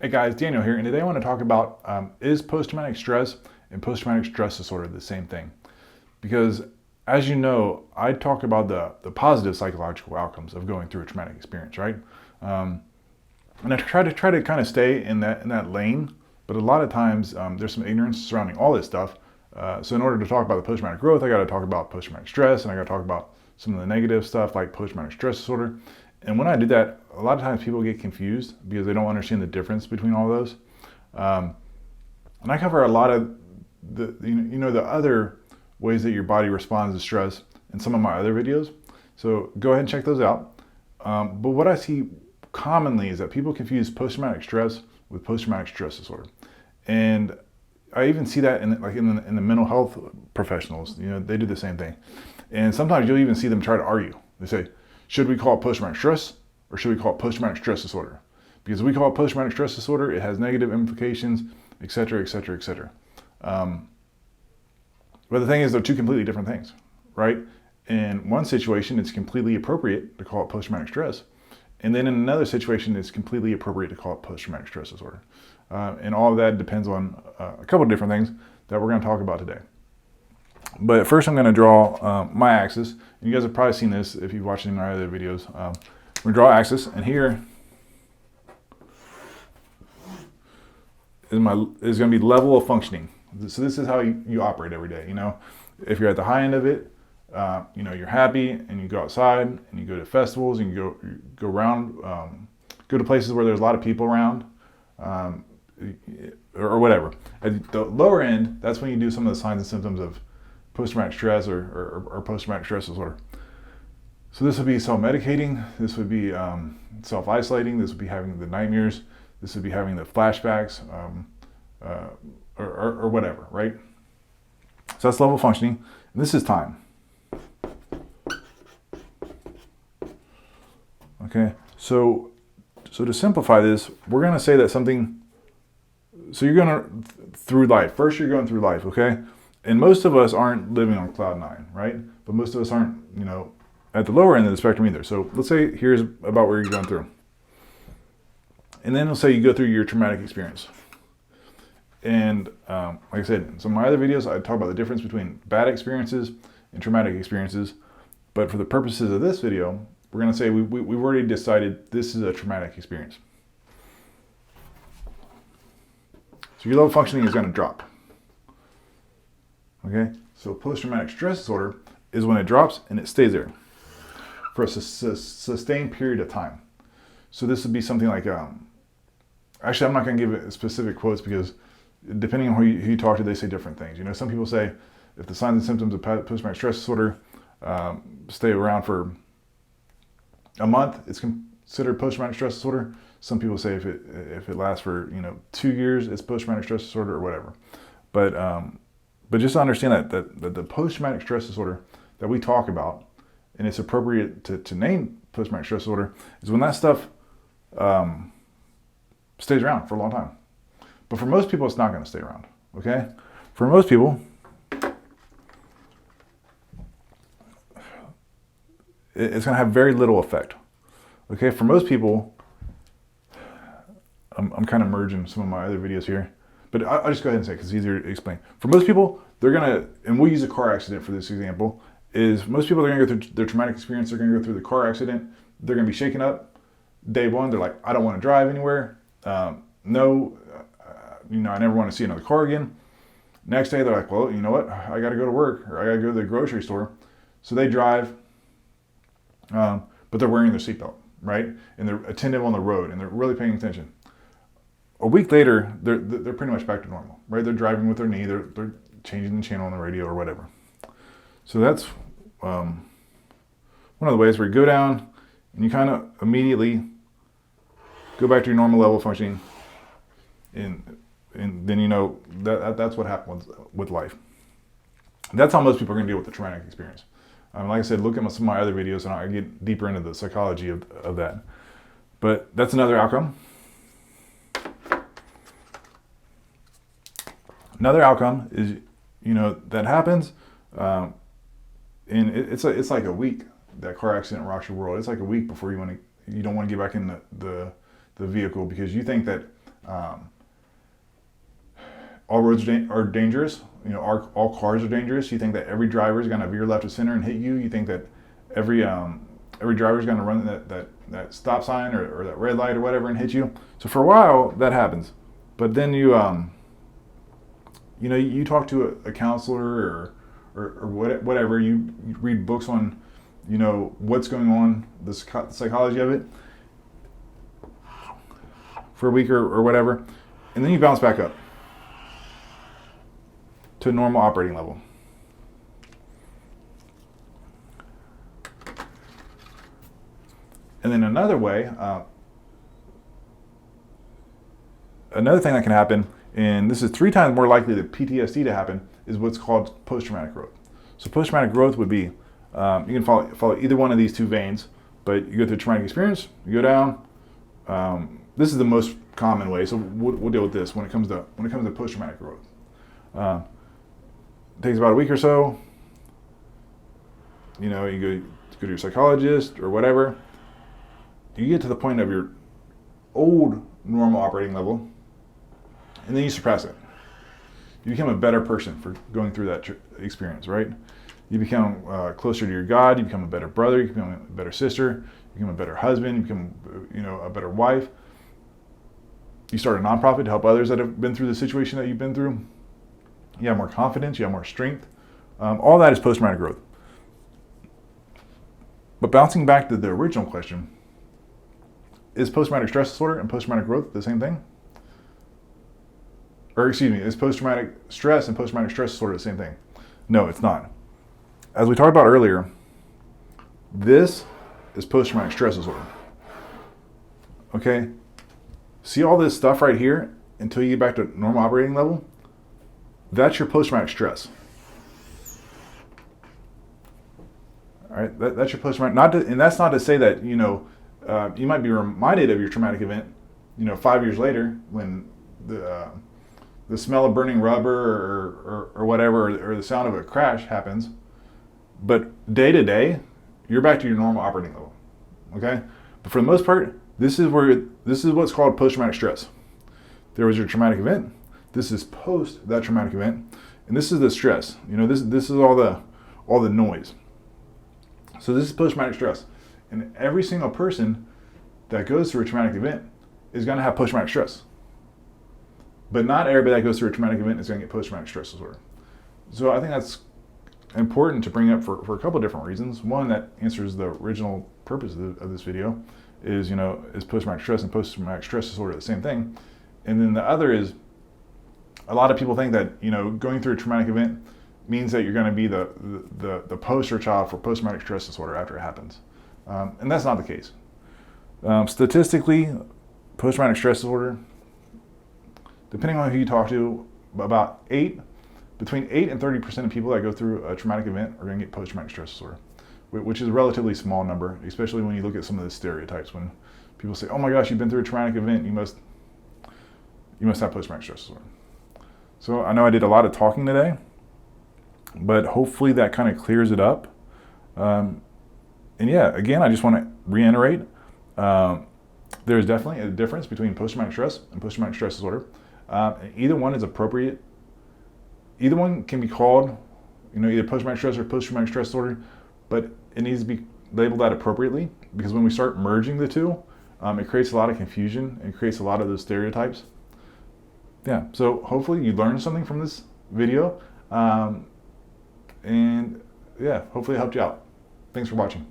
Hey guys, Daniel here, and today I want to talk about is post-traumatic stress and post-traumatic stress disorder the same thing? Because as you know, I talk about the positive psychological outcomes of going through a traumatic experience, right? And I try to kind of stay in that lane, but a lot of times there's some ignorance surrounding all this stuff. So in order to talk about the post-traumatic growth, I got to talk about post-traumatic stress, and I got to talk about some of the negative stuff like post-traumatic stress disorder. And when I do that, a lot of times people get confused because they don't understand the difference between all those. And I cover a lot of the other ways that your body responds to stress in some of my other videos. So go ahead and check those out. But what I see commonly is that people confuse post-traumatic stress with post-traumatic stress disorder. And I even see that in the mental health professionals. They do the same thing. And sometimes you'll even see them try to argue. They say, should we call it post-traumatic stress or should we call it post-traumatic stress disorder? Because if we call it post-traumatic stress disorder, it has negative implications, et cetera, et cetera, et cetera. But the thing is, they're two completely different things, right? In one situation, it's completely appropriate to call it post-traumatic stress. And then in another situation, it's completely appropriate to call it post-traumatic stress disorder. And all of that depends on a couple of different things that we're going to talk about today. But first I'm going to draw my axis. You guys have probably seen this if you've watched any of my other videos. I'm going to draw axis, and here is going to be level of functioning. So this is how you operate every day. If you're at the high end of it, you're happy and you go outside and you go to festivals and you go around, go to places where there's a lot of people around, or whatever. At the lower end, that's when you do some of the signs and symptoms of post-traumatic stress or post-traumatic stress disorder. So this would be self-medicating, this would be self-isolating, this would be having the nightmares, this would be having the flashbacks, or whatever, right? So that's level of functioning, and this is time. Okay, so to simplify this, we're going to say that something, so you're going through life. First, you're going through life, okay? And most of us aren't living on cloud nine, right? But most of us aren't, at the lower end of the spectrum either. So let's say here's about where you're going through. And then let's say you go through your traumatic experience. And like I said, in some of my other videos, I talk about the difference between bad experiences and traumatic experiences. But for the purposes of this video, we're going to say we've already decided this is a traumatic experience. So your level of functioning is going to drop. Okay, so post-traumatic stress disorder is when it drops and it stays there for a sustained period of time. So this would be something like, actually I'm not going to give specific quotes because depending on who you talk to, they say different things. Some people say if the signs and symptoms of post-traumatic stress disorder stay around for a month, it's considered post-traumatic stress disorder. Some people say if it lasts for 2 years, it's post-traumatic stress disorder or whatever. But just to understand that the post-traumatic stress disorder that we talk about, and it's appropriate to name post-traumatic stress disorder, is when that stuff stays around for a long time. But for most people, it's not going to stay around, okay? For most people, it's going to have very little effect, okay? For most people, I'm kind of merging some of my other videos here. But I'll just go ahead and say it because it's easier to explain. For most people, they're going to, and we'll use a car accident for this example, is most people are going to go through their traumatic experience, they're going to go through the car accident, they're going to be shaken up. Day one, they're like, I don't want to drive anywhere. I never want to see another car again. Next day, they're like, well, you know what? I got to go to work or I got to go to the grocery store. So they drive, but they're wearing their seatbelt, right? And they're attentive on the road and they're really paying attention. A week later, they're pretty much back to normal, right? They're driving with their knee, they're changing the channel on the radio or whatever. So that's one of the ways where you go down and you kind of immediately go back to your normal level of functioning, and then that's what happens with life. That's how most people are going to deal with the traumatic experience. Like I said, look at some of my other videos and I get deeper into the psychology of that. But that's another outcome. Another outcome is, that happens, and it's like a week. That car accident rocks your world. It's like a week before you don't want to get back in the vehicle because you think that All roads are dangerous. You know, all cars are dangerous. You think that every driver is going to veer left to center and hit you. You think that every driver is going to run that stop sign or that red light or whatever and hit you. So for a while that happens, but then you talk to a counselor or whatever. You read books on what's going on, the psychology of it for a week or whatever, and then you bounce back up to a normal operating level. And then another way, another thing that can happen, and this is 3 times more likely than PTSD to happen, is what's called post-traumatic growth. So post-traumatic growth would be, you can follow either one of these 2 veins, but you go through a traumatic experience, you go down. This is the most common way, so we'll deal with this when it comes to post-traumatic growth. It takes about a week or so. You go to your psychologist or whatever. You get to the point of your old normal operating level, and then you suppress it. You become a better person for going through that experience, right? You become closer to your God. You become a better brother. You become a better sister. You become a better husband. You become, a better wife. You start a nonprofit to help others that have been through the situation that you've been through. You have more confidence. You have more strength. All that is post-traumatic growth. But bouncing back to the original question, is post-traumatic stress disorder and post-traumatic growth the same thing? Or excuse me, is post-traumatic stress and post-traumatic stress disorder the same thing? No, it's not. As we talked about earlier, this is post-traumatic stress disorder. Okay? See all this stuff right here until you get back to normal operating level? That's your post-traumatic stress. All right, that's your post-traumatic. And that's not to say that you might be reminded of your traumatic event, 5 years later when the smell of burning rubber or whatever, or the sound of a crash happens. But day to day, you're back to your normal operating level. Okay, but for the most part, this is what's called post-traumatic stress. There was your traumatic event. This is post that traumatic event, and this is the stress. This is all the noise. So this is post-traumatic stress, and every single person that goes through a traumatic event is going to have post-traumatic stress. But not everybody that goes through a traumatic event is going to get post-traumatic stress disorder. So I think that's important to bring up for a couple of different reasons. One, that answers the original purpose of this video, is post-traumatic stress and post-traumatic stress disorder the same thing? And then the other is, a lot of people think that going through a traumatic event means that you're going to be the poster child for post-traumatic stress disorder after it happens, and that's not the case. Statistically, post-traumatic stress disorder, depending on who you talk to, between 8 and 30% of people that go through a traumatic event are going to get post-traumatic stress disorder, which is a relatively small number, especially when you look at some of the stereotypes. When people say, "Oh my gosh, you've been through a traumatic event, you must have post-traumatic stress disorder." So I know I did a lot of talking today, but hopefully that kind of clears it up. And yeah, again, I just want to reiterate, there's definitely a difference between post-traumatic stress and post-traumatic stress disorder. Either one is appropriate. Either one can be called, either post-traumatic stress or post-traumatic stress disorder, but it needs to be labeled that appropriately, because when we start merging the two, it creates a lot of confusion and creates a lot of those stereotypes. Yeah, so hopefully you learned something from this video, and yeah, hopefully it helped you out. Thanks for watching.